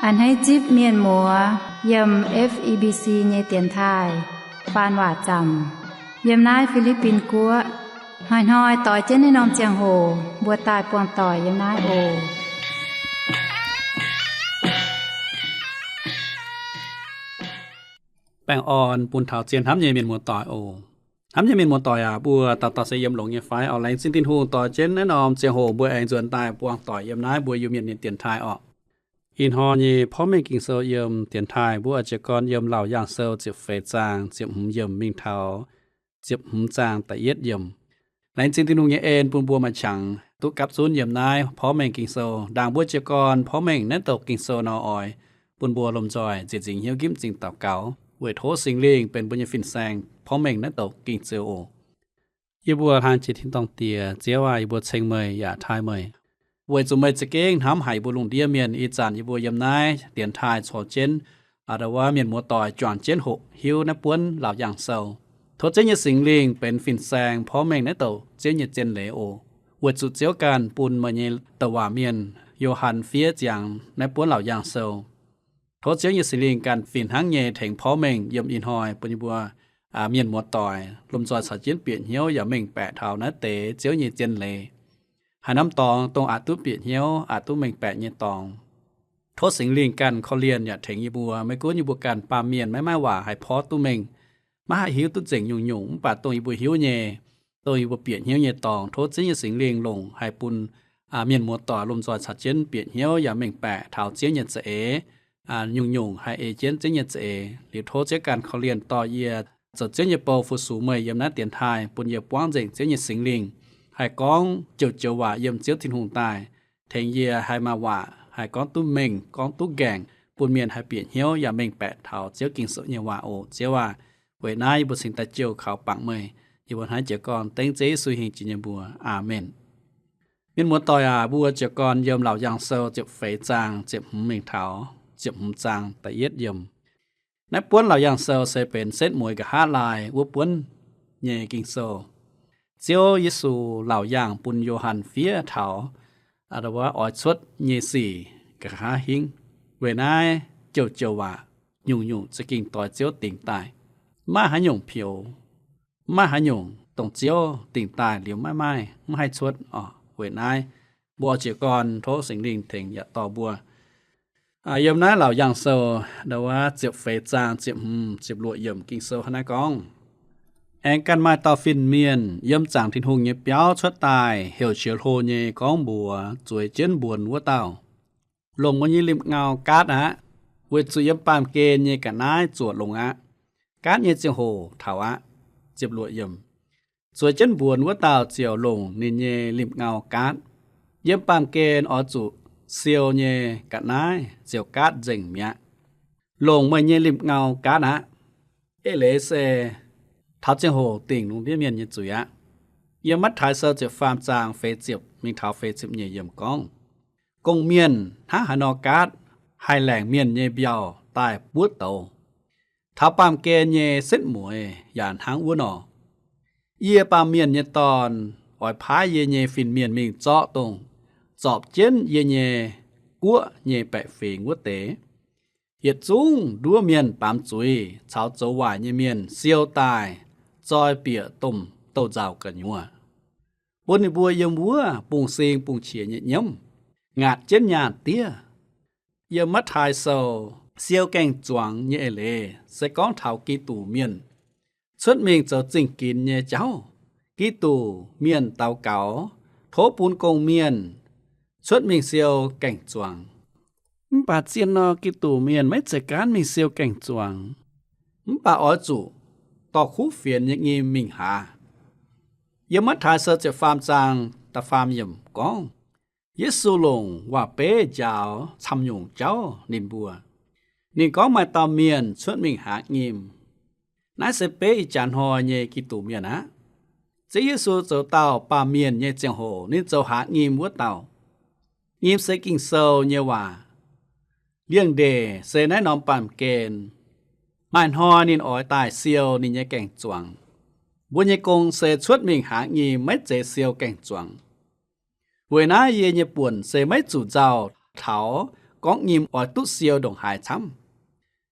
อันให้จิบเมียนหมัวยำ FEBC เยเตียนทายปานว่าจำยำนายฟิลิปปินกัวหอยต่อยเจนในนอมเจียงโหบัวตายปวงต่อยยำนายโอแป้งอ่อนปูนเถาเจียนทำเยเมียนหมัวต่อยโอทำเยเมียนหมัวต่อยบัวต่อเสยมหลงเยไฟเอาแรงสิ้นตินหูต่อเจนในนอมเจียงโหบัวเองส่วนตายปวงต่อยยำนายบัวอยู่เมียนเตียนทายออกอินฮอนี่พ่อแม่กิงเซเยิมเตียนทายบัวอาจจะก่อนเยิมเหล่าอย่างเซลเจ็บเฟจางเจ็บหุ่มเยิมมิงเทาเจ็บหุ่มจางแต่เย็ดเยิมหลังจากที่นุ่งเอ็นปูนบัวมาฉังตุกับซูนเยิมนายพ่อแม่กิงเซด่างบัวเจก่อนพ่อแม่นั่นตกกิงเซนอออยปูนบัวลมจอยจิตจริงเหี่ยวกิ้มจริงต่อเก่าเวทโธสิงเลียงเป็นบุญญฟินแซงพ่อแม่นั่นตกกิงเซโอยี่บัวทางจิตทิ้งตองเตียเจ้าว่ายี่บัวเชงเมยอย่าทายเมยวยจุเมยจะเก่งทำให้บุลุงเดียเมียนอีจานยี่บัวยำนายเตียนทายโฉเจนอาดว่าเมียนมัวต่อยจวนเจนหกหิวนับปวนเหล่าอย่างเศร้าโทเจนยสิงเลียงเป็นฟินแซงพ่อแม่นั่นตกเจนยเจนเลโอวยจุเจียวการปุนมาเยตว่าเมียนโยฮันเฟียจางนับปวนเหล่าอย่างเศร้าโทเจียวยสิงเลียงการฟินหังเยแถงพ่อแม่ยำอินหอยปุญบัวเมียนมัวต่อยลมจอยสาเจียนเปลี่ยนเหี้ยวอย่าเม่งแปะเท้านะเตเจียวยเจนเลหาน้ำตองตรงอาตุเปียเหี่ยวอาตุเม่งแปะเยตองโทษสิงเลียงกันเขาเรียนอย่าเถงยีบัวไม่กู้ยีบัวกันปาเมียนไม่ว่าให้พอตุเม่งมาหาหิวตุเจ๋งยุ่งป่าตรงยีบัวหิวเยตรงยีบัวเปียเหี่ยวเยตองโทษสิงสิงเลียงลงให้ปุนเมียนมัวต่อลมจอยสัดเจนเปียเหี่ยวอย่าเม่งแปะเท้าเจียเยเสยุ่งให้เอเจนเจียเสหรือโทษเจ้ากันเขาเรียนต่อเยียจะเจียเปาฟุสูเมยยำนัดเตียนไทยปุนเยียป้องเจ๋งเจียสิงเลียงให้ก้องเจียวว่าเยี่ยมเจียวทิ้งหงตายเทงเยียให้มาว่าให้ก้องตุ้มเม่งก้องตุ้แกงปุ่นเมียนให้เปลี่ยนเหี้ยวอย่าเม่งแปะเท้าเจียวกิ่งเสือเยว่าโอเจียวว่าเวนายบุสิงตาเจียวขาวปังเมยอยู่บนหายเจียวก่อนเต็งเจสุยหิงจินยบัวอาเมนเมียนมัวต่อยบัวเจียวก่อนเยี่ยมเหล่าอย่างเซลเจียวเฟยจางเจียวหุ่มเม่งเท้าเจียวหุ่มจางแต่เย็ดเยี่ยมในป้วนเหล่าอย่างเซลเซเป็นเซตมวยกับฮาลายวัวป้วนเย่กิ่งเซลเจียวยิสูเหล่าอย่างปุนโยฮันเฟียเถาอาดว่าออยชดเยสีกะหาหิงเวนายเจียวว่ายุ่งจะกินต่อเจียวติ่งตายมาหาหยุ่งเพียวมาหาหยุ่งตรงเจียวติ่งตายเหลียวไม่ให้ชดเวนายบัวเจียวก่อนโทสิงลิงเถงอย่าต่อบัวยามนั้นเหล่าอย่างเซลดว่าเจียวเฟจางเจียวลวดเยี่ยมกินเซลหน้ากองแองกันมาต่อฟินเมียนย่ำจางทิ้งหงเงียบเปียวชดตายเหี่ยวเฉียวโหเยก้องบัวจวยเจนบวนวัวเต่าลงวันยี่ริมเงาการ์ดเวจุย่ำปามเกเยกันนายจวดลงการ์ดเยเจียวโหเถาเจ็บลวดย่ำจวยเจนบวนวัวเต่าเจียวลงนินเยริมเงาการ์ดย่ำปามเกนอจุเซียวเยกันนายเจียวการ์ดเจ๋งเมียลงมาเยริมเงาการ์ดเอเลเซท้าเจียงโหติ่งลุงเดียเมียนยันจุยเยี่ยมมัดถ่ายเซอร์เจ็บฟาร์มจางเฟเจ็บมีเท้าเฟเจ็บเยี่ยมกองกงเมียนหาหานอการ์ดไฮแหลงเมียนเยเบียวตายปวดโตท้าปามเกนเยเส้นหมวยหยานหางวัวนอเยี่ยปามเมียนเยตอนอ่อยพายเยฟินเมียนมิงเจาะตรงจอบเจนเยกัวเยแปะเฟงวัวเตเหยียดจุ้งดัวเมียนปามจุยชาวโจวายเยเมียนเซียวตายจอยเปียต้มเต้าเจ้ากันยัวบนบัวยมวัวปุงเซงปุงเฉียเยี่ยมงาดเจนญาเตี้ยยมัดทายโซเซียวแกงจวงเยเลใส่ก้องเท้ากีตูเมียนชุดเมงเจ้าจิงกินเยเจ้ากีตูเมียนเตาเก่าโถปูนกงเมียนชุดเมงเซียวแกงจวงปาเจียนนอกีตูเมียนไม่จัดการเมงเซียวแกงจวงปาอ๋อจูต่อคู่เฟียนยังงี้มิงหายมัดทายเสจะฟาร์มจางตาฟาร์มยำกองเยซูลงว่าเป้เจ้าทำยุงเจ้านินบัวนี่ก็มาตอมเมียนชดมิงหางิมนายเสเป้จานหอเยกิตูเมียนะจะเยซูเจ้าเต่าปาเมียนเยเจียงโหนี่เจ้าหางิมวัวเต่างิมเสกิงเซลเยว่าเลี้ยงเดเสนายนอมปามเกนมันฮอนินอ้อยตายเซียวนินยแกงจวงบุญยกงเสชวดมิงหางีไม่เจเซียวแกงจวงเวนาเยเยป่วนเสไม่จู่เจ้าเถาก có nghiêm ở tút siêu đồng hải chăm.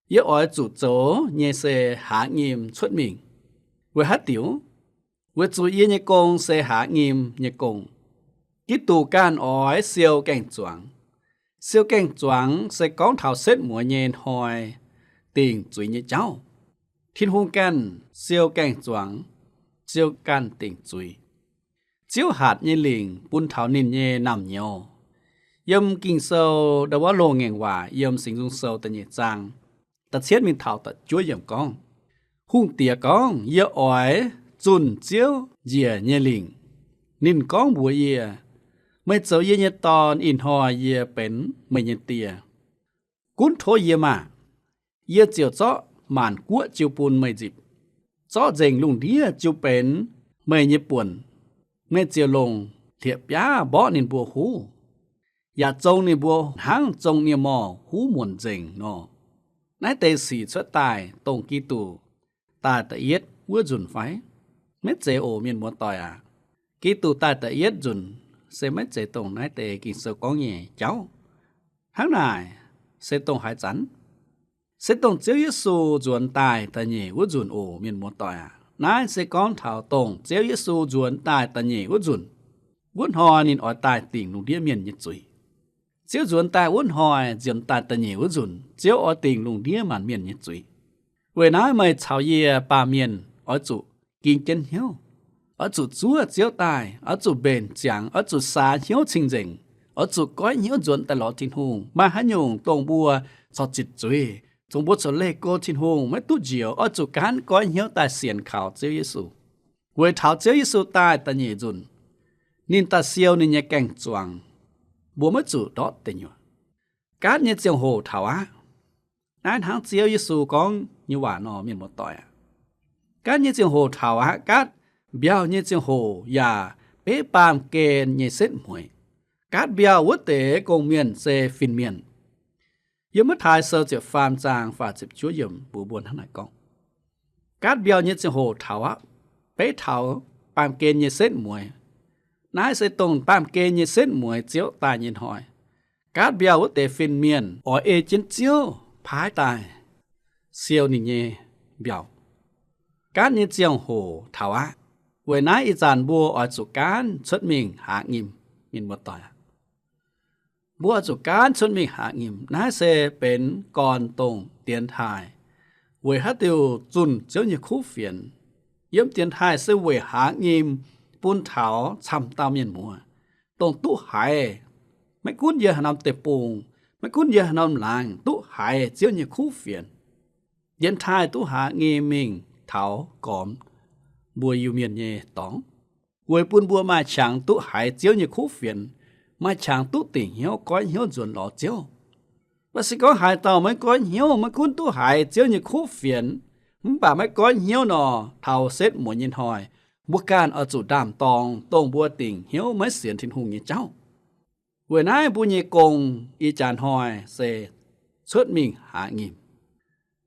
Yếu ở chủ chỗ nhẹ xe hạ nghiêm xuất mình. Với hát tiểu, với chủ yếu nhẹ công xe hạ nghiêm nhẹ công. Ký tù can ở siêu cảnh choáng. Siêu cảnh choáng sẽ có thảo xét mùa nhện hồi tình chuối nhẹ cháu. Thiên hôn can siêu cảnh choáng, siêu can tình chuối. Chiếu hạt nhẹ lình bún thảo nín nhẹ nằm nhau. Yếm kinh sâu đã quá lô ngàn hòa yếm sinh dung sâu tà nhẹ trang. Ta chết mình thảo ta chúa yếm con. Hung tìa con yếm ỏi dùn chiếu dìa nhẹ lình. Nín con bùa yếm. Mấy cháu yếm nhẹ tòn in hoa yếm bến mấy nhẹ tìa. Cún thô yếm mà. Yếm chiều chó màn quốc chiều bùn mấy dịp. Chó dành lùng đĩa chiều bến mấy nhẹ buồn. Mấy chiều lùng thiệp bá bỏ nín bùa hú. Dạ trông nì bùa hăng trông nì mò hú muộn dình nó. Nãy tê xỉ xuất tài tổng ký tù. Ta ta yết vua dùn phái. Mết chế ổ miền muộn tòi à. Ký tù ta ta yết dùn. Sẽ mết chế tổng nãy tê kinh sơ có nhẹ cháu. Hăng này sẽ tổng hải chắn. Sẽ tổng chiếu yết xu dùn tài ta nhẹ vua dùn ổ miền muộn tòi à. Nãy sẽ con thảo tổng chiếu yết xu dùn tài ta nhẹ vua dùn. Vốn hò nín ở tài tỉnh lùng đĩa miền nhật dùi. Chiếu dùn tài vốn hòi dùn tài ta nhẹ vốn dùn. Chiếu ở tỉnh lùng đĩa màn miền nhật dùi. Vì nói mày chào yê bà miền ở chủ kinh chân hiếu. Ở chủ chúa chiếu tài, ở chủ bền chẳng, ở chủ xa hiếu trình dình. Ở chủ gói hiếu dùn tài lọ thiên hùng. Mà hả nhung tổng bùa cho chịt dùi. Tổng bùa cho lê cô thiên hùng mới tút diệu. Ở chủ cán gói hiếu tài xiển khảo chiếu Giê-xu. Vì thảo chiếu Giê-xu tài ta nhẹ dùn. Nên ta siêu nên nhẹ cảnh choàng. Bố mới chủ đó tình nhờ. Cát nhẹ chiều hồ thảo á. Nãy tháng chiếu Giê-xu con như quả nó miền một tỏi à. Cát nhẹ chiều hồ thảo á. Cát biao nhẹ chiều hồ và bế bàm kênh nhẹ xếp mùi. Cát biao vất tế công miền xe phìn miền. Yếm mất hai sơ chiều phàm trang và chiều chúa yếm bố buồn thằng này con. Cát biao nhẹ chiều hồ thảo á. Bế thảo bàm kênh nhẹ xếp mùi. Nãy sẽ tổng bàm kê như xét mùi chiếu tài nhìn hỏi. Cát biao tế phiên miền ở ê chiến chiếu phái tài. Siêu nì nhê biao. Cát như chiều hồ thảo á. Với nãy ý dàn bùa ở chủ cán xuất mình hạ nghiêm. Mình một tỏi. Bùa ở chủ cán xuất mình hạ nghiêm. Nãy sẽ bên còn tổng tiền thải. Với hát tiêu dùn chiếu như khu phiền. Yếm tiền thải sẽ với hạ nghiêm. Bún thảo chăm tao miền mùa. Tổng tụ hải. Mấy cuốn giờ nằm tệp bùng. Mấy cuốn giờ nằm làng. Tụ hải chiếu như khu phiền. Điện thai tụ hạ nghe mình thảo còm. Bùa yêu miền nhẹ tóng. Với bún bùa mà chẳng tụ hải chiếu như khu phiền. Mà chẳng tụ tỉnh hiếu có hiếu dùn lọ chiếu. Và sẽ có hải tàu mới có hiếu. Mấy cuốn tụ hải chiếu như khu phiền. Bà mới có hiếu nọ. Thảo xếp mùa nhìn hỏi. Bùa can ở chủ đàm tòng tông bùa tỉnh hiếu mới xiển thiên hùng như cháu. Vừa nãy bùa nhẹ công y chàn hỏi sẽ xuất mình hạ nghiêm.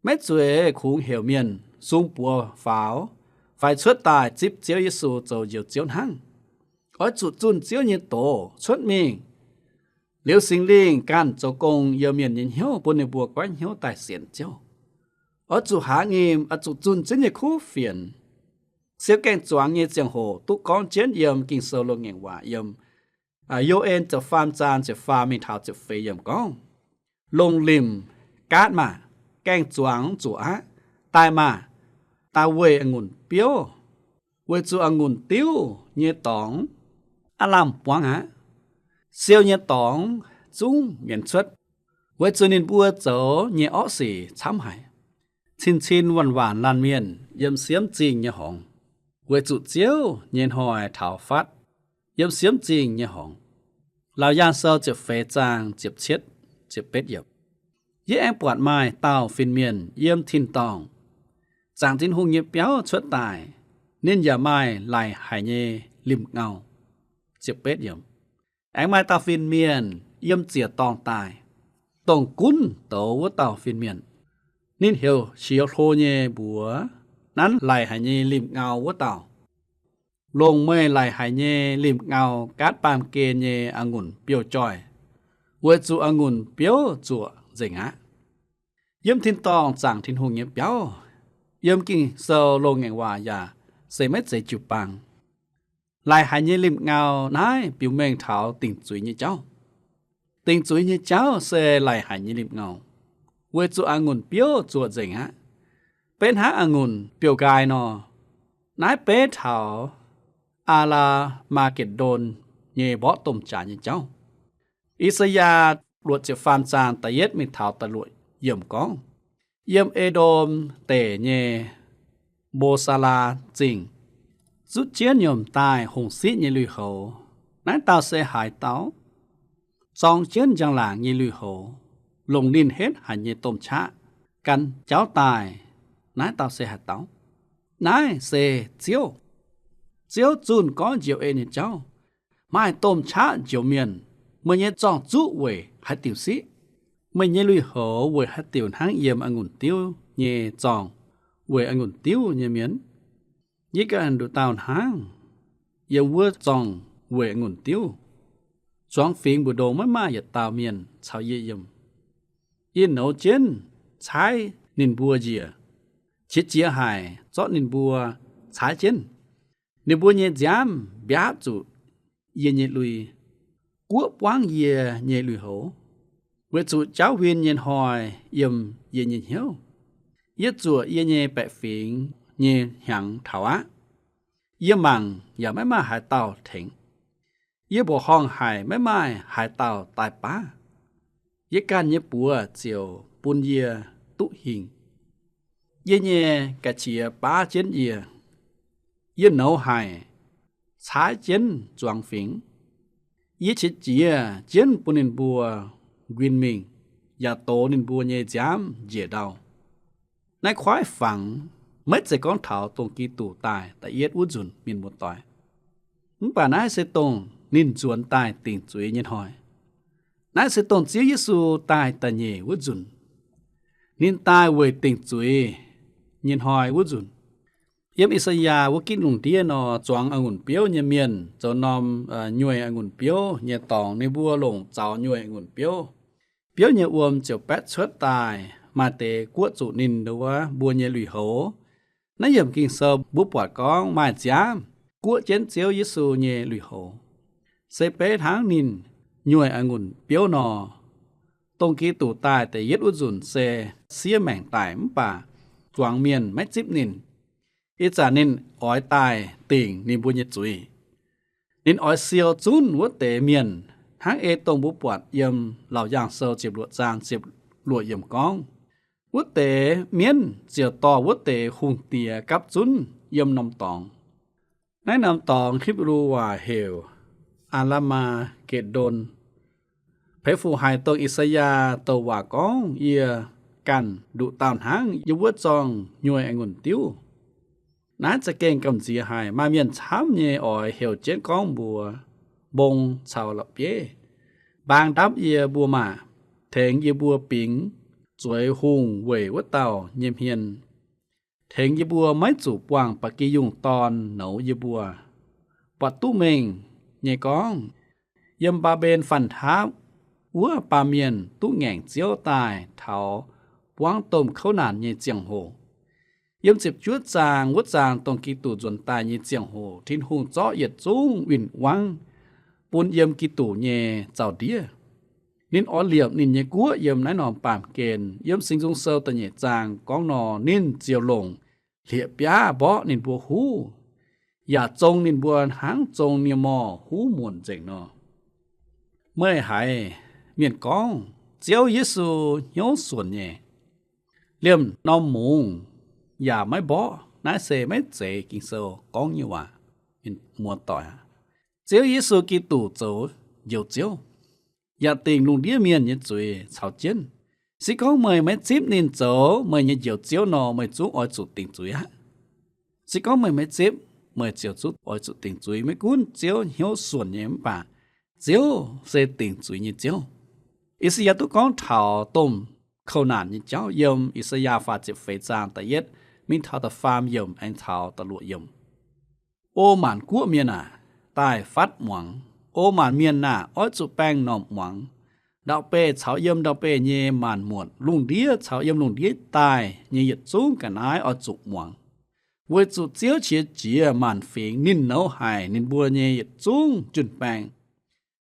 Mấy chuối khủng hiểu miền xung bùa pháo phải xuất tài chip chiếu Giê-xu dầu dầu chiếu hăng. Ở chủ chun chiếu như tổ xuất mình. Liêu sinh linh can cho công yêu miền nhìn hiếu bùa này bùa quán hiếu tài xiển chiếu. Ở chủ hạ nghiêm ở chủ chun chiếu như khu phiền. Siêu cảnh choáng như chiang hồ tụ con chiến yếm kinh sâu lô ngành hòa yếm. Yêu ên cho phàm chan cho phàm mình thảo cho phê yếm con. Lông lim cát mà. Cảnh choáng chủ á. Tai mà. Ta quê ngùn biếu. Quê chủ ngùn tiêu như tóng. Làm quáng á. Siêu như tóng chung miền xuất. Quê chủ nên bùa chấu như ổ xỉ chám hải. Chín chín hoàn hoàn lan miền yếm xiếm trình như hồng. Quê chủ chiếu nhìn hỏi thảo phát. Yếm xiếm trình như hồng. Lão giang sâu chụp phê trang chụp chết chụp bết yếp. Yếp em bọt mai tàu phiên miền yếm thiên tòng. Giang tin hùng nhịp béo xuất tài. Nên giờ mai lại hải nhê lim ngào chụp bết yếp. Anh mai tàu phiên miền yếm chìa tòng tài. Tòng cún tấu với tàu phiên miền. Nên hiểu chiếu thô nhê búa. Nắn lại hải nhê lim ngào với tàu. Lông mê lại hải nhê lim ngào cát bàm kê nhê ngùn biểu tròi. วยจูองุ่นเปียวจัวเจงะเยี่ยมทินตองจางทินหงเงียบเปียวเยี่ยมกินเซลลงแงว่าอย่าเสไม่ใจจุปังลายหายเยลิมเงานายปิวเมงเท้าติ่งจุยเยเจ้าติ่งจุยเยเจ้าเสลายหายเยลิมเงาเวจูองุ่นเปียวจัวเจงะเป็นหาองุ่นเปียวกายนอนายเป้เท้าอาลามาเก็ตโดนเยบ่ต้มจานเยเจ้าอิสยาหลวดจะฟานจานตะเย็ดมีเท้าตะลวยเยี่ยมก้องเยี่ยมเอโดมเตเยโบซาลาจริงสุดเจียนยมตายหงสิเยลุยโหนั้นเตาเสหายเตาซองเจียนจังหลางเยลุยโหลงดินเฮ็ดหันเยต้มชะกันเจ้าตายนั้นเตาเสหายเตานายเสเจียวจุนก้อนเจียวเอเนี่ยเจ้าไม่ต้มชะเจียวเมียนเมื่อเยจ้องจุเวยให้ติวสิเมื่อเยลุยโหเวยให้ติวทั้งเยี่ยมองุ่นติ้วเยจ้องเวยองุ่นติ้วเยเมียนยี่กันดูตาวหางอย่าเวอจองเวงุ่นติ้วจองฟิงบุโดไม่มาอย่าตาวเมียนชาวเยี่ยมยินโนเจนใช้นินบัวเจียชิดเจียหายจอนินบัวใช้เจนนินบัวเยจามเบียจุเยเนลุยกัวปวางเยเนลุยโหเวจุเจ้าเวียนเยนหอยเยี่ยมเยเนเหียวเยจัวเยเนแปะฟิงเยหังเถาเยี่ยมังอย่าไม่มาหายเต่าถึงเยี่ยบ่ห้องหายไม่มาหายเต่าตายป้าเยี่ยการเยี่ยปัวเจียวปุนเยี่ยตุหิงเยี่ยเย่กะเชียป้าเจนเยี่ยเยี่ยเหนาหายใช้เจนจวงฝิงเยี่ยชิดเจียเจนปุนินบัววินมิงอย่าโตนินบัวเย่จามเจียดาวในควายฝังไม่จะก้อนเถาตรงกีตู่ตายแต่เย็ดอุจุนมินหมดต่อยมึงป่านายเสตงนินจวนตายติ่งจุยเย็นหอยนายเสตงเจียยิสูตายแต่เยอุจุนนินตายเวติ่งจุยเย็นหอยอุจุนเยี่ยมอิสยาวกินลุงเดียนอจวงองุ่นเปียวเยเมียนจนอมย่วยองุ่นเปียวเยตองในบัวหลงเจ้าย่วยองุ่นเปียวเปียวเยอวมเจียวแปดชดตายมาเตกัวจุนินหรือว่าบัวเยลุยโหนายยมกินเซอบุปผากองมาจามกัวเจนเจียวยิสูเยลุยโหเซเปทางนินย่วยองุ่นเปียวนอตรงกีตู่ตายแต่เย็ดอุจุนเซเสียแม่งตายมป่าจวงเมียนไม่จิบนินอิจานินอ้อยตายติ่งนินบุญยจุยนินอ้อยเซียวจุนวัดเตเมียนทางเอตรงบุปผาเยี่ยมเหล่าย่างเซอเจ็บหลวดจางเจ็บหลวดเยี่ยมกองวัดเตเมียนเจียวต่อวัดเตหุงเตียกับจุนเยี่ยมนำตองในนำตองคลิปรู้ว่าเฮลอาลามาเกตโดนเพฟูหายตอิสยาตัวว่ากองเอียกันดุตามหางยวัดจองย่วยองุ่นติ้วน่าจะเก่งกำเสียหายมาเมียนช้ำเยอ่อยเฮลเจ็ดกองบัวบงชาวหลับเย่บางดับเอียบัวมาเถงเอียบัวปิงสวยหุงเว่ยวัดเต่าเยี่ยมเฮียนเถงเยบัวไม้จูบวางปะกิยุงตอนเหนาเยบัวปัดตู้เมงเยกองเยี่ยมบาเบนฟันท้าวัวปาเมียนตู้แง่งเจียวตายเถาปวางต้มข้าวนานเยเจียงโหเยี่ยมเจ็บจุดจางวัดจางตรงกีตู่จนตายเยเจียงโหทิ้นหุงเจาะเหยียดจุ้งวินวังปูนเยี่ยมกีตู่เยเจ้าเดียนินอ้อเหลียบนินเยกัวเยี่ยมนายนอมปามเกณฑ์เยี่ยมสิงสงเซลตะเยจางกองนอนินเจียวลงเหลียบยาบ่นินบัวหูอย่าจงนินบัวหางจงเนียมอหูมวนเจงนอเมื่อหายเมียนกองเจียวยิสูโยส่วนเยเลี่ยมนอมมุงอย่าไม่บ่นายเสไม่เจกิงเซลกองอยู่ว่าเป็นมัวต่อยเจียวยิสูกีตู่โจเยียวเจียวอย่าติงลุงเดียเมียนเยจุยชาวเจนสิก้องเมยไม่จิบนินโจเมยเยียวเจียวนอเมยจุอ้อยจุดติงจุยฮะสิก้องเมยไม่จิบเมยเจียวจุดอ้อยจุดติงจุยไม่กุ้นเจียวเหี่ยวส่วนเยี่ยมป่าเจียวเสติงจุยเยี่ยเจียวอิสยาตุก้องเถาต้มข้าวนานเยี่ยเจ้าเยี่ยมอิสยาฟาจิบเฟจางแต่เย็ดมินเถาตะฟามเยี่ยมแองเถาตะลุเยี่ยมโอหมันกัวเมียน่ะตายฟัดหวังโอหมานเมียนหน้าอ้อยจุแป้งนอมหวัง ดาวเป้ชาวเยี่ยมดาวเป้เยมานหมวดลุงเดียชาวเยี่ยมลุงเดียตายเยหยัดสูงกันอ้ายอจุหมวงเวจุเจียวเฉียเจียมานฝิงนินเนาหายนินบัวเยหยัดสูงจุนแปง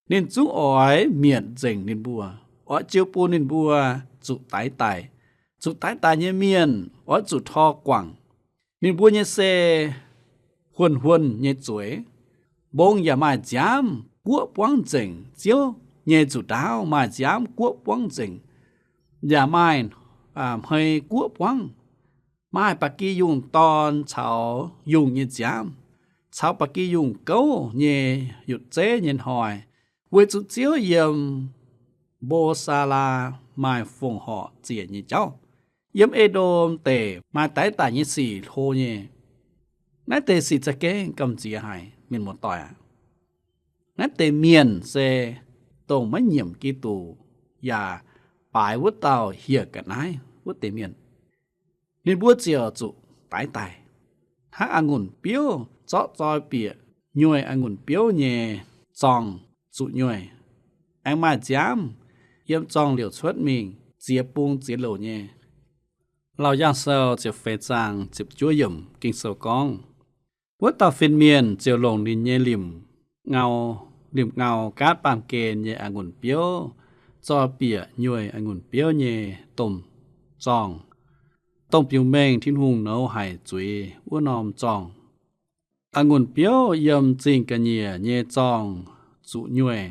นินจุงอ้อยเมียดเจงนินบัวอ้อเจียวปูนินบัวจุตายตายจุตายตายเยเมียนอ้อจุทอกว่างนินบัวเยเซหวนเยจวยบงอย่ามาจามกัวปวงเจงเจียวเยจุดาวมาจามกัวปวงเจงอย่ามาให้กัวปวงมาปักกี้ยุงตอนเฉายุงเยจามเฉาปักกี้ยุงเก้าเยหยุดเจเย็นหอยเวจุเจียวเยี่ยมโบซาลามาฟงห่อเจียเยเจ้าเยี่ยมเอโดมเตมาไต่ตาเยสี่โทเยนั่นเตสิจะแก้งกำเจียหายเมียนหมดต่อยนั่นเตเมียนเซตรงไม่เหี่ยมกีตูอย่าปลายวุฒเต่าเหี่ยกันนายวุฒเตเมียนนินบัวเจียวจุตายถ้าองุ่นเปี้ยวเจาะจอยเปียย่วยองุ่นเปี้ยวเย่จองจุย่วยแองมาจามเยี่ยมจองเหลียวชวดมิงเจียปุงเจียโหลเย่เราย่างเซลเจียวเฟจางจิบจั่วย่มกิงเซลกองวัดตาฟินเมียนเจียวลงดินเยลิมเงาการ์ดปามเกนเยองุ่นเปียวจอเปียย่วยองุ่นเปียวเยต้มจองต้มปิวแมงทิ้นหุงเนาหายจุยวัวนอมจององุ่นเปียวเยี่ยมจริงกันเยจองจุย่วย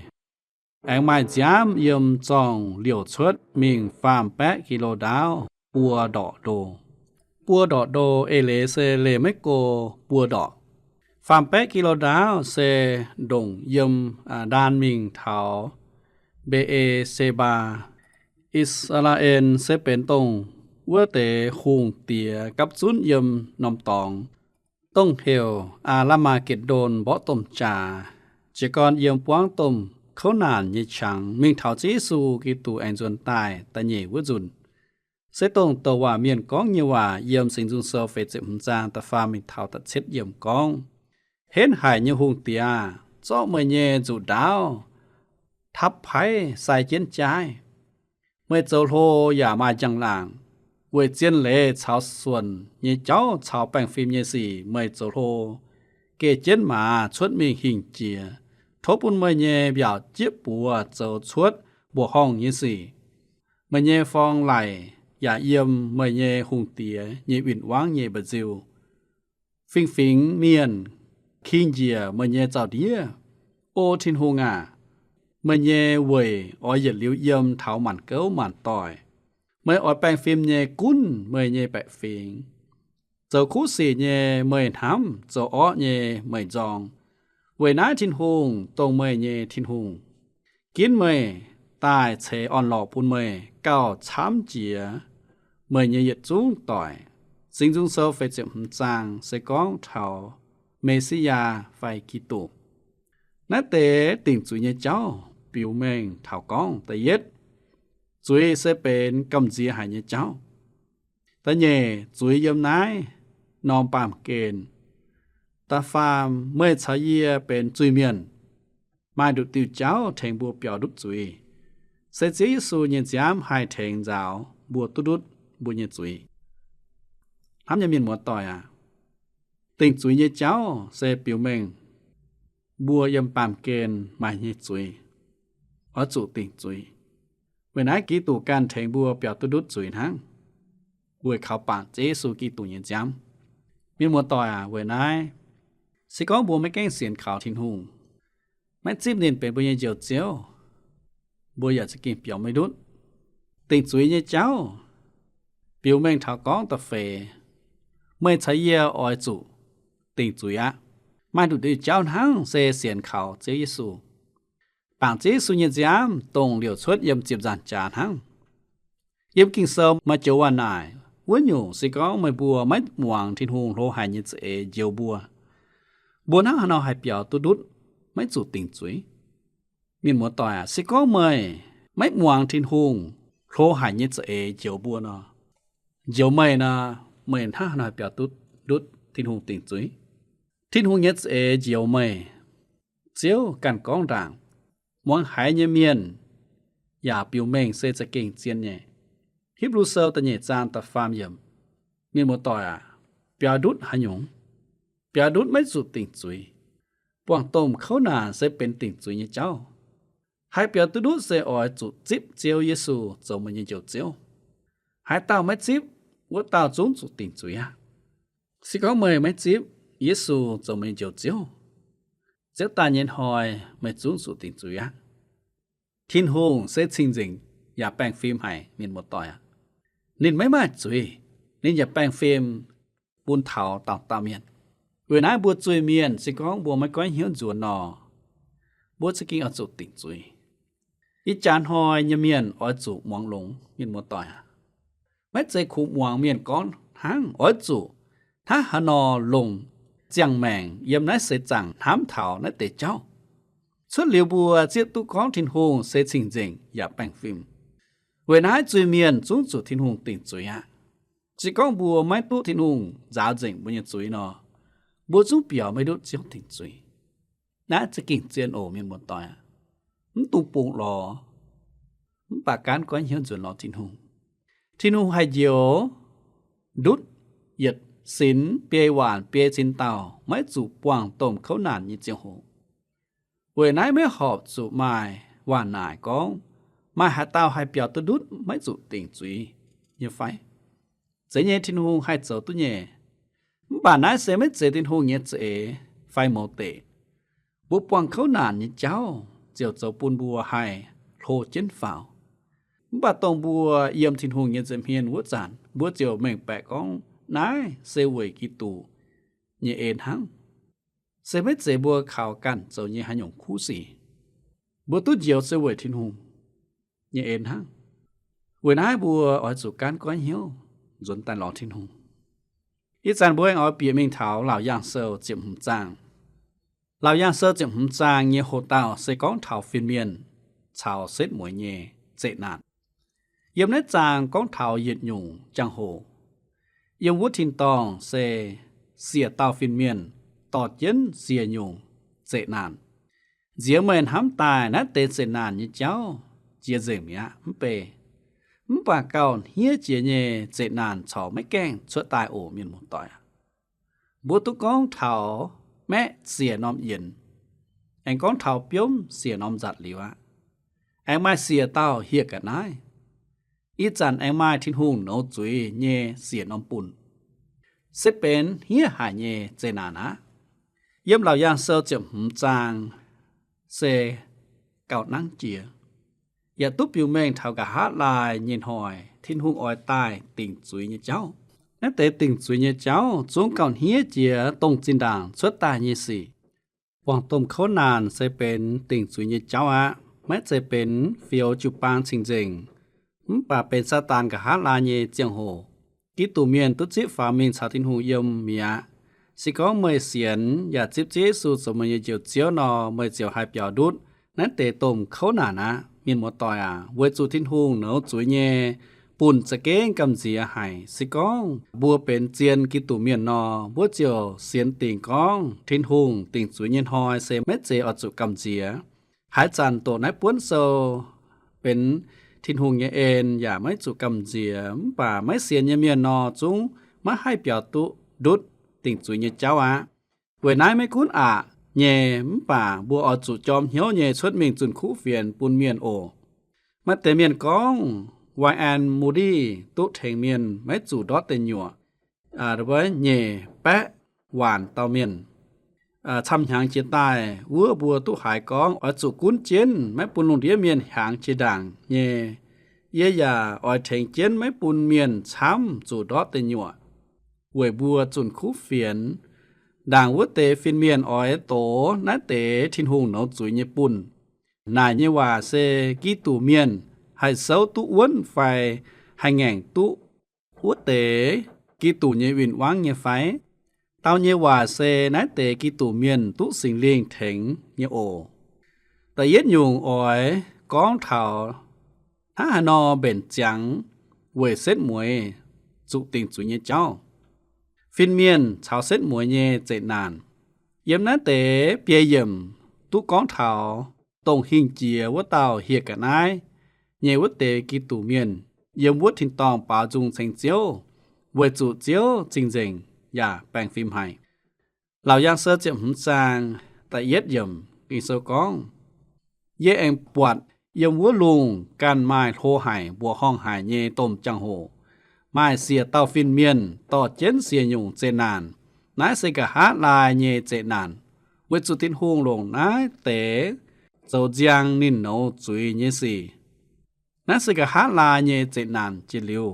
แองไม้จามเยี่ยมจองเหลียวชดมิงฟาร์มแปะกิโลดาวปัวดอกโดเอเลเซเลไม่โกปัวดอกฟาร์มแปะกิโลดาวเซดงเยี่ยมดานมิงเถาเบเอเซบาอิสราเอลเซเป็นตงเวเตคุงเตียกับซุนเยี่ยมนอมตองต้องเฮลอาลามาเกตโดนบ่ต้มจ่าเจกอนเยี่ยมปวงต้มเขานานยิชังมิงเถาจีสูกิตูแอนจวนตายตะเยวจุนเสตงตัวว่าเมียนกองเยว่าเยี่ยมสิงจุนเซอเฟเจมจางตะฟามิงเถาตัดเช็ดเยี่ยมกองเห็นหายเยหุงเตียเจ้าเมื่อเยจุดาวทับไผ่ใส่เจียนใจเมื่อเจ้าโลอย่ามาจังหลางเวเจียนเล่ชาวส่วนเยเจ้าชาวแป้งฟิล์มเยสี่เมื่อเจ้าโลเกเจียนมาชดมีหิงเจียทบปุ่นเมื่อเยเบียวเจี๊ยบปัวเจ้าชดบวกห้องเยสี่เมื่อเยฟองไหลอย่าเยี่ยมเมื่อเยหุงเตียเยวินวางเยบจิวฟิงเมียนคิงเจียเมื่อเยเจ้าเดียโอทินหงาเมื่อเยเวยอ้อยเหยียดเลี้ยวเยี่ยมเท้าหมันเก้าหมันต่อยเมื่ออ้อยแปลงฟิล์มเยกุ้นเมื่อเยแปะฟิงเจ้าคู่สีเยเมื่อทำเจ้าอ้อเยเมื่อจองเวยน้าทินหงตรงเมื่อเยทินหงกินเมื่อตายเชอ่อนหลอกพูนเมื่อเก้าช้ำเจียเมื่อเยเหยียดจุ้งต่อยสิงจุ้งเซลเฟเจ็บหจางเสกองเท้าเมสิยาไฟกิตุนัดเตติ่งจุยเยเจ้าปิวเมงเท้ากองแต่เย็ดจุยเสเป็นกำเจียหายเยเจ้าแต่เยจุยเยี่ยมนายนอมปามเกณฑ์ตาฟามเมื่อชายเยียเป็นจุยเมียนมาดุติวเจ้าแทงบัวเปียวดุจุยเสจีสูเยจามหายแทงเจ้าบัวตุดุดบัวเยจุยทำยังมีหมวดต่อยติ่งจุยเยเจ้าเสปิวเมงบัวยำปามเกณฑ์มาเยจุยอจุติ่งจุยเวลากีตูการแทงบัวเปียวตุดุดจุยทั้งบัวเขาปากเจสูกีตูเยจามมีหมวดต่อยเวลาสิก้องบัวไม่แก้งเสียนข่าวทิ้งหุงไม่จีบเน้นเป็นบัวเยเจียวเจียวบัวอยากจะกินเปียวไม่ดุดติ่งจุยเยเจ้าปิวเมงเท้ากองตะเฟเมื่อใช้เยี่ยอ้อยจุติ่งจุยมาดูดีเจ้าทั้งเสียนเขาเจยิสูปางเจสุญญจามตรงเหลียวชดยำจีบจานจาทั้งยำกิงเซอมาเจวานายวันอยู่สิก้องไม่บัวไม่หวงทิ้งหงโลหายเยเจเจียวบัวนั่งหนอหายเปียวตุดุดไม่จุติ่งจุยมีหมวดต่อยสิก้องไม่หวงทิ้งหงโลหายเยเจเจียวบัวเนาะเจียวไม่นะไม่ท่าหน่อยเปียวตุดุดทิ้งหงติ่งจุยทิ้งหงเยเจเจียวไม่เจียวกันก้องด่างมองหายเยเมียน อย่าปิวเม่งเซจะเก่งเจียนแย่ฮิบรูเซลตะเย่จานตะฟามยมมีหมดต่อยเปียดุดหยงเปียดุดไม่สุดติ่งจุยป่วงต้มเขาหนาเซเป็นติ่งจุยเจ้าให้เปียดุดเซออยจุจิบเจียวเยซูโจมันยังเจียวให้เต้าไม่จิบว่าเต้าจุ้งจุติ่งจุยสิเขาเมยไม่จิบเยซูโจมันยังเจียวเจ้าตาเย็นหอยไม่จุ้งจุติ่งจุยทินหงเซจริงๆอย่าแป้งฟิล์มให้มีหมดต่อยนินไม่มาจุยนินอย่าแป้งฟิล์มปูนเถาตาเมียนเวลาบัวจุยเมียนสิก้องบัวไม่ก้อยเหี่ยวจวนนอบัวสกิงเอาจุติ่งจุยอีจานหอยยเมียนอ้อยจุมองลงมีหมดต่อยไม่ใจคูมวงเมียนก้อนหางอ้อยจุถ้าหนอลงเจียงแมงเยี่ยมนายเสจังถามเถาในเตเจ้าส่วนเหลียวบัวเจียตุของทินหงเสจริงๆอย่าแป้งฟิล์มเวลาจุยเมียนจุ้งจุทินหงติ่งจุยสิก้องบัวไม่ตุทินหงจ้าจริงบนยจุยนอบัวจุ้งเปียวไม่ดูเจียวติ่งจุยน่าจะกิ่งเจียนโอเมียนหมดต่อยมันตูปูรอมันปากการก้อนเหี่ยวจนรอทินหงให้เดียวดุดเหยียดสินเปียหวานเปียจินเต่าไม่จูป่วงต้มเขานานยี่เจียวโหเวยนายไม่หอบจูไม้หวานนายก้องมาหาเต่าให้เปียวตัวดุดไม่จูติ่งจุยยี่ไฟเจเยทินหงให้เจ้าตัวเย่บ้านนายเสไม่เจทินหงเย่เจไฟโมเตบุป่วงเขานานยี่เจ้าเจียวเจ้าปูนบัวให้โลเจนฝ่าวบ้านตองบัวเยี่ยมทินหงเย่เจเมียนวัวจานบัวเจียวเม่งแปะก้องนายเซเวยกิตูเยเอ็นหังเซไม่เจบัวข่าวกันเจ้าเยหันยงคู่สีบัวตุ้เจียวเซเวยทินหงเยเอ็นหังเวนายบัวอ้อยสู่การก้อยเหี่ยวจนตันหลอทินหงอีจานบัวอ้อยเปียเมงเท้าเหล่าย่างเซลเจียมหุ่มจางเหล่าย่างเซลเจียมหุ่มจางเยโหเต้าเซก้องเท้าฟินเมียนชาวเซตหมวยเยเจนานเยี่ยมในจางก้องเท้าเหยียดหยุ่งจังโหเยี่ยมวุฒินตองเซเสียเต้าฟินเมียนตอดเย็นเสียหยุ่งเจนานเจียเมินห้ำตายนะเตเจนานยี่เจ้าเจียเจียมยะมเปมป่าเก่าเฮียเจียเยเจนานชอไม่แกล้งชั่วตายโอมีนหมดต่อยบัวตุก้องเท้าแม่เสียน้อมเย็นแองก้องเท้าเปียมเสียน้อมจัดหรือวะแองไม่เสียเต้าเฮียกันนายอีจันแองไม้ทิ้งหุ่งโนจุยเยเสียน้อมปุ่นเสเป็นเฮียหายเยเจนานะเยี่ยมเหล่าย่างเซลเจียมหุ่มจางเซเก่านั่งเจียอย่าตุ๊บอยู่แมงเท่ากับฮาลายเย็นหอยทิ้งหุ่งอ้อยตายติ่งจุยเยเจ้านั่นแต่ติ่งจุยเยเจ้าจงเก่าเฮียเจียตรงจินด่างสวดตายเยสีวางต้มเขานานเซเป็นติ่งจุยเยเจ้าไม่จะเป็นเฟียวจุปางจริงๆป่าเป็นซาตานกับฮาลาเยเจียงโหกิตูเมียนตุจิฟามินชาตินหูยมเมียสิก็เมยเสียนอย่าจิบเจสูสมัยเจียวเจียวนอเมยเจียวให้เปียวดุดนั้นเตต้มเขาหนานะมีหมดต่อยเวจูทินหูเหนาจุยเยปุ่นจะเก้งกำเจียให้สิก้องบัวเป็นเจียนกิตูเมียนนอบัวเจียวเสียนติ่งก้องทินหูติ่งจุยเย็นหอยเซเมเจอจุกำเจียหายจันตัวนายป้วนโซเป็นทินหงเยเอ็นอย่าไม่จุกำเจียมป่าไม่เสียนเยเมียนนอจุงมาให้เปียวตุดุดติ่งจุยเยเจ้าเวนายไม่คุ้นเยมป่าบัวอจุจอมเหียวเยชดเมียงจุนคู่เฟียนปุนเมียนโอมาแต่เมียนก้องวายแอนมูดี้ตุเทงเมียนไม่จุดอดเตนหยัวหรือว่าเยแปะหวานเตาเมียนทำหางเจียตายวัวบัวตุหายกองอจุกุนเจนไม่ปุนลงเดียเมียนหางเจดังเยยาออยเทงเจนไม่ปุนเมียนช้ำจุดอดเตนหยัวเวยบัวจุนคู่เฟียนด่างวัวเตฟินเมียนออยโตนัเตทินหงเนาจุยเยปุ่นนายเยว่าเซกีตูเมียนให้เสาตุอ้วนไฟให้แง่งตุวัวเตกีตูเยวินวังเยไฟเต้าเยว่าเซนัเตกีตูเมียนตุสิงเลียงเถงเยโอแต่เย็ดยุงออยก้องเถาถ้านอเบนจังเวยเซตมวยจุติงจุยเยเจ้าฟินเมียนชาวเซตมวยเยเจนานเยี่ยมนั้นเตเปียเยี่ยมตุก้องเถาตรงหิงเจียว่าเต่าเฮียกันนาย เยวุเตกิตูเมียนเยี่ยมวุทินตองป่าจุงเซิงเจียวเวจูเจียวจริงๆอย่าแปลงฟิล์มให้เหล่าย่างเสื้อเจียมหุ่นจางแต่เย็ดเยี่ยมกินโซกองเย่เองปวดเยี่ยมวัวลุงการไม้โทหายบัวห้องหายเยต้มจังโหไม้เสียเต้าฟินเมียนต่อเจนเสียหยุ่งเจนานนายเสกหาลายเยเจนานเวจุตินหงลงนายเต๋เจ้าเจียงนินโนจุยเยสีนายเสกหาลายเยเจนานจิลิว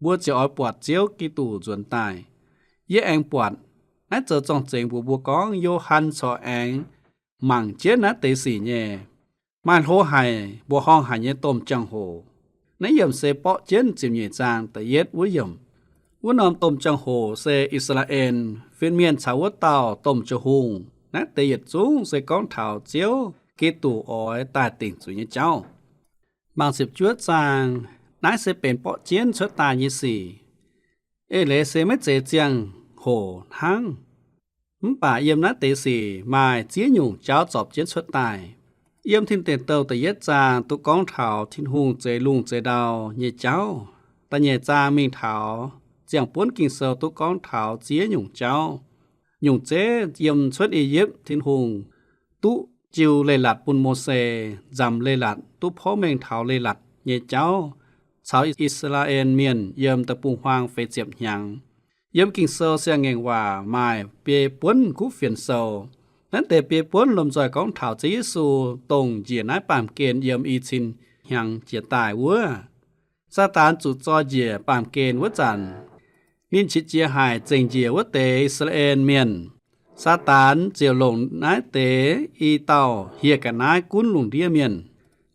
บัวจะอ้อยปวดเจียวกิตูจวนตายเย่เองปวดนายเจอจงเจงบัวกองโยฮันชอเองมั่งเจนนะเตสีเยมันโหหายบัวห้องหายเยต้มจังโหนายเยี่ยมเสปอเจนจิมเยจางแต่เย็ดวัวเยี่ยมวัวนอมต้มจังโหเซอิสราเอลฟินเมียนชาวเต้าต้มจะหุงนักเตยจุงเซก้องเถาเจียวกิตูอ้อยตาติ่งสุยเจ้าบางสิบจวดจางนายเสเป็นปอเจียนชดตายี่สี่เลเซไม่เจเจียงโหทั้งป่าเยี่ยมนักเตสีมาเจียหยุ่งเจ้าจอบเจียนชดตายเยี่ยมทินเตเตาแต่เย็ดจางตุก้องเถาทินหุงเจลุงเจดาวเย่เจ้าแต่เย่จางมิงเถาเจียงป้วนกินเซลตุก้องเถาเจียหยุ่งเจ้าหยุ่งเจเยี่ยมชดอียิปต์ทินหุงตุจิวเลหลัดปุนโมเซจำเลหลัดตุพ่อเมงเถาเลหลัดเย่เจ้าชาวอิสราเอลเมียนเยี่ยมตะปุงฮวางเฟเจียบหยังเยี่ยมกิงเซลเสียงเงงว่าไม้เปียป้วนกูเฟียนเซลนั้นแต่เปียป้วนลมจอยของเถาเจยิสูตรงเจียนายปามเกณฑ์เยี่ยมอีชินหยังเจียตายวัวซาตานจุดจอเจียปามเกณฑ์วัวจันนินชิดเจียหายเจงเจียวัวเตอิสราเอลเมียนซาตานเจียวลงนายเตอีเต้าเฮียกันนายกุนลุงเดียเมียน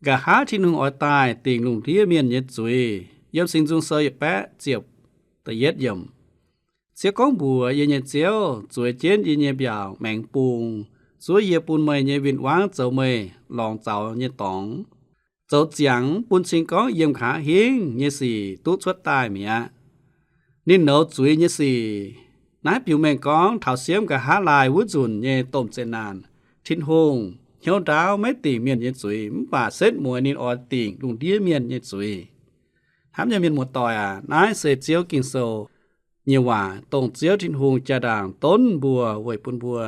กะหาที่นุ่งอ้อยตายติงลุงเดียเมียนเย็ดจุยเยี่ยมสิงจุงเซยแปะเจียบแต่เย็ดเยี่ยมเสียก้องบัวเย็นเจียวสวยเจนเย็นเบียวแมงปูงสวยเยปูนเมยเยวินวางเจ้าเมยลองเจ้าเยตองเจ้าเจียงปูนชิงก้องเยี่ยมขาเฮงเยสีตุ๊ชวดตายเมียนินเหนาจุยเยสีนายผิวแมงก้องเท้าเสียมกะหาลายวุจุนเยต้มเจนานทินหงเหี่ยวดาวไม่ติ่งเมียนเย็ดจุยป่าเซ็ตมวยนินออติ่งลุงเดียเมียนเย็ดจุยทำยังเมียนหมดต่อยนายเสเจียวกินโซเยี่ยว่าตรงเจียวทินหงจะด่างต้นบัวไว้ปุนบัว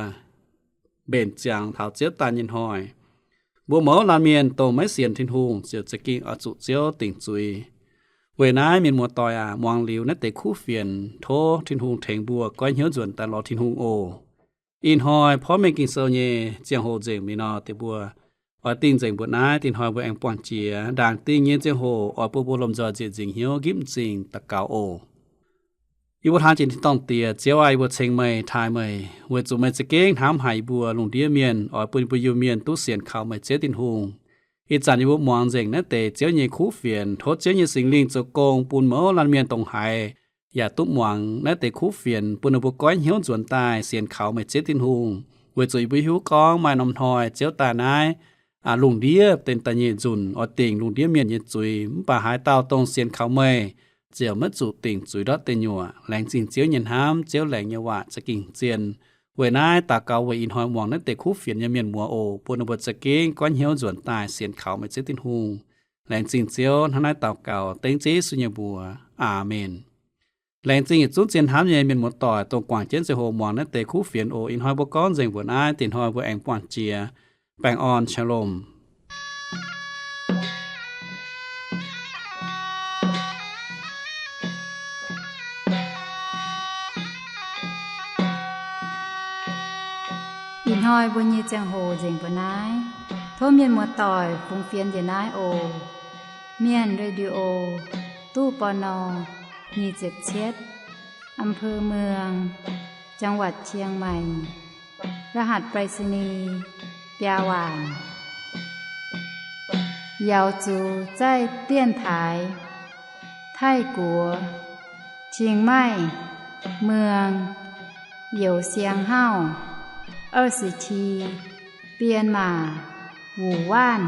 เบนจางเท้าเจียวตายินหอยบัวหมอลานเมียนตรงไม่เสียนทินหงเจียวจะกินอจุเจียวติ่งจุยเวนายเมียนหมดต่อยมองหลิวนัดเตะคู่เฟียนโททินหงเถงบัวก้อยเหี่ยวจวนแต่รอทินหงโออินหอยพร้อมเมกินโซเยเจียงโฮเจงมีนอเตบัวออยติงเจงบัวนายตินหอยบัวแองป่อนเจียด่างติงเยเจียงโฮออยปัวลมจอเจียจิงเหี่ยวกิมจิงตะเกาโออีบัวทานจินที่ต้องเตียเจียวไอบัวเชงเมยทายเมยเวจุเมจะเก้งถามหายบัวลุงเดียเมียนออยปุยปุยยูเมียนตู้เสียนข่าวเมเจตินหงอีจันอีบัวมองเจงนัดเตเจียวเยคู่เฟียนโทเจียวเยสิงลิงจะโกงปูนเมอลันเมียนตรงหายอย่าตุ้มหวังนัดเตคู่เฟียนปุนบัวก้อยเหี่ยวจวนตายเสียนข่าวเมเจตินหงเวจุยบุยหิวกองมานมทอยเจียวตานายลุงเดียเต็นตาเยจุนออติงลุงเดียเมียนเยจุยป่าหายเต้าตรงเสียนข่าวเมยเจียวมัดจุติ่งจุยดอเตญัวแหลงจิงเจียวเย็นห้ามเจียวแหลงเยวะจะกิ่งเจียนเวนายตาเกาเวอินหอยหวังนั่นเตคู่เฟียนยาเมียนมัวโอปูนบดจะเก้งก้อนเหี่ยวจวนตายเสียนเขาไม่เจตินหูแหลงจิงเจียวทนายตาเก่าเต็งจีสุญญบัวอาเมนแหลงจิงจุนเจียนห้ามยาเมียนหมดต่อตรงกวางเจนเซโฮหวังนั่นเตคู่เฟียนโออินหอยบก้อนเจงบัวนายตินหอยบัวแองปวนเจียแปงออนชโลมอินหอยบนเยเจียงโหเจงปนายโทเมียนหมดต่อยฟุงเฟียนเยนายโอเมียนเรดิโอตู้ปนมีเจ็บเช็ดอำเภอเมืองจังหวัดเชียงใหม่รหัสไปรษณีย์ปยาหวานยาวจูใจเตี้ยนถ่ายไทกัวเชียงใหม่เมืองเหยียวเสียงเฮ้า20ทีเปลี่ยนมาหูว่าน